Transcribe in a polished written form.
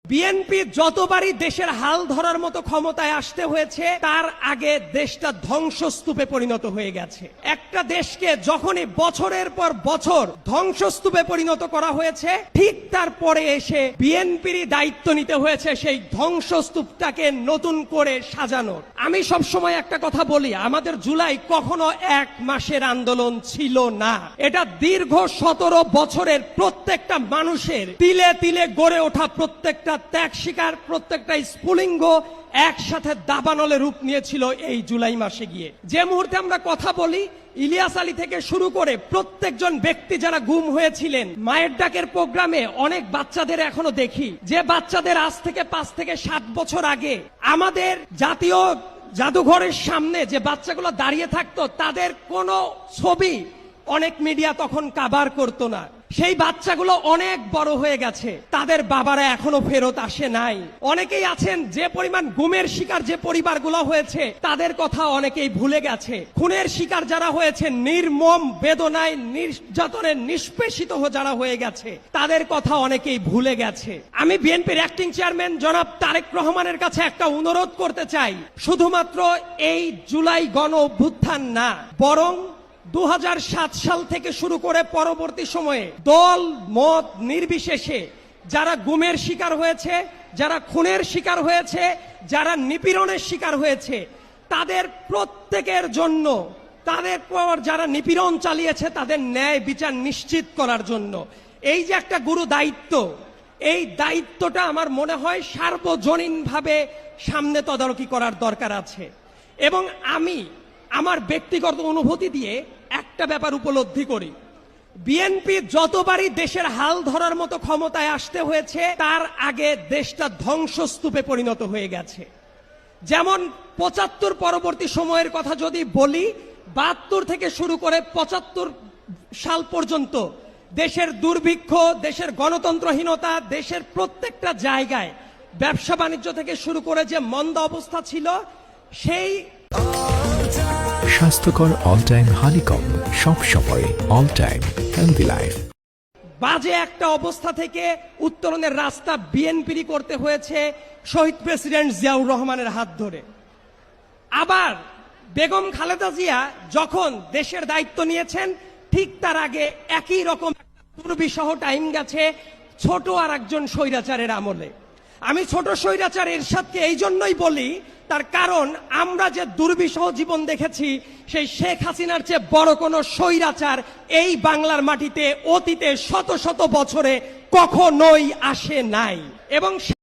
BNP যতবারই দেশের হাল ধরার মতো ক্ষমতায় আসতে হয়েছে তার আগে দেশটা ধ্বংসস্তূপে পরিণত হয়ে গেছে। একটা দেশকে যখনই বছরের পর বছর ধ্বংসস্তূপে পরিণত করা হয়েছে, ঠিক তারপরে এসে বিএনপিরই দায়িত্ব নিতে হয়েছে সেই ধ্বংসস্তূপটাকে নতুন করে সাজানোর। আমি সবসময় একটা কথা বলি, আমাদের জুলাই কখনো এক মাসের আন্দোলন ছিল না। এটা দীর্ঘ 17 বছরের প্রত্যেকটা মানুষের তিলে তিলে গড়ে ওঠা প্রত্যেকটা ত্যাগ শিকার, প্রত্যেকটা স্ফুলিঙ্গ একসাথে দাবানলে রূপ নিয়েছিল এই জুলাই মাসে গিয়ে। যে মুহূর্তে আমরা কথা বলি, ইলিয়াস আলী থেকে শুরু করে প্রত্যেকজন ব্যক্তি যারা গুম হয়েছিলেন, মায়ের ডাকের প্রোগ্রামে অনেক বাচ্চাদের এখনো দেখি, যে বাচ্চাদের আজ থেকে 5 থেকে 7 বছর আগে আমাদের জাতীয় জাদুঘরের সামনে যে বাচ্চাগুলো দাঁড়িয়ে থাকতো, তাদের কোনো ছবি অনেক মিডিয়া তখন কাভার করতো না। সেই বাচ্চাগুলো অনেক বড় হয়ে গেছে, তাদের বাবারা এখনো ফেরত আসে নাই। অনেকেই আছেন যে পরিমাণ গুমের শিকার যে পরিবারগুলো হয়েছে তাদের কথা অনেকেই ভুলে গেছে। খুনের শিকার যারা হয়েছে, নির্মম বেদনায় নির্যাতনের নিষ্পেষিত যারা হয়ে গেছে, তাদের কথা অনেকেই ভুলে গেছে। আমি বিএনপির অ্যাক্টিং চেয়ারম্যান জনাব তারেক রহমানের কাছে একটা অনুরোধ করতে চাই, শুধুমাত্র এই জুলাই গণ অভ্যুত্থান না, বরং 2007 সাল থেকে শুরু করে পরবর্তী সময়ে দল মত নির্বিশেষে যারা গুমের শিকার হয়েছে, যারা খুনের শিকার হয়েছে, যারা নিপীড়নের শিকার হয়েছে, তাদের প্রত্যেকের জন্য, তাদের পর যারা নিপীড়ন চালিয়েছে তাদের ন্যায় বিচার নিশ্চিত করার জন্য এই যে একটা গুরু দায়িত্ব, এই দায়িত্বটা আমার মনে হয় সার্বজনীনভাবে সামনে তদারকি করার দরকার আছে। এবং আমি আমার ব্যক্তিগত অনুভূতি দিয়ে একটা ব্যাপার উপলব্ধি করি, বিএনপি যতবারই দেশের হাল ধরার মতো ক্ষমতায় আসতে হয়েছে তার আগে দেশটা ধ্বংসস্তূপে পরিণত হয়ে গেছে। যেমন 75 পরবর্তী সময়ের কথা যদি বলি, 72 থেকে শুরু করে 75 সাল পর্যন্ত দেশের দুর্ভিক্ষ, দেশের গণতন্ত্রহীনতা, দেশের প্রত্যেকটা জায়গায় ব্যবসা বাণিজ্য থেকে শুরু করে যে মন্দা অবস্থা ছিল, সেই স্বাস্থ্যকর অল টাইম হানিকম, সব সময় অল টাইম হেলদি লাইফ। বাজে একটা অবস্থা থেকে উত্তরণের রাস্তা বিএনপিরই করতে হয়েছে শহীদ প্রেসিডেন্ট জিয়াউর রহমানের হাত ধরে। আবার বেগম খালেদা জিয়া যখন দেশের দায়িত্ব নিয়েছেন, ঠিক তার আগে একই রকম দুর্বিষহ টাইম গেছে ছোট আর একজন স্বৈরাচারের আমলে। আমি ছোট স্বৈরাচার এরশাদকে এই জন্যই বলি, তার কারণ আমরা যে দুর্বিষহ জীবন দেখেছি, সেই শেখ হাসিনার চেয়ে বড় কোনো স্বৈরাচার এই বাংলার মাটিতে অতীতে শত শত বছরে কখনোই আসে নাই। এবং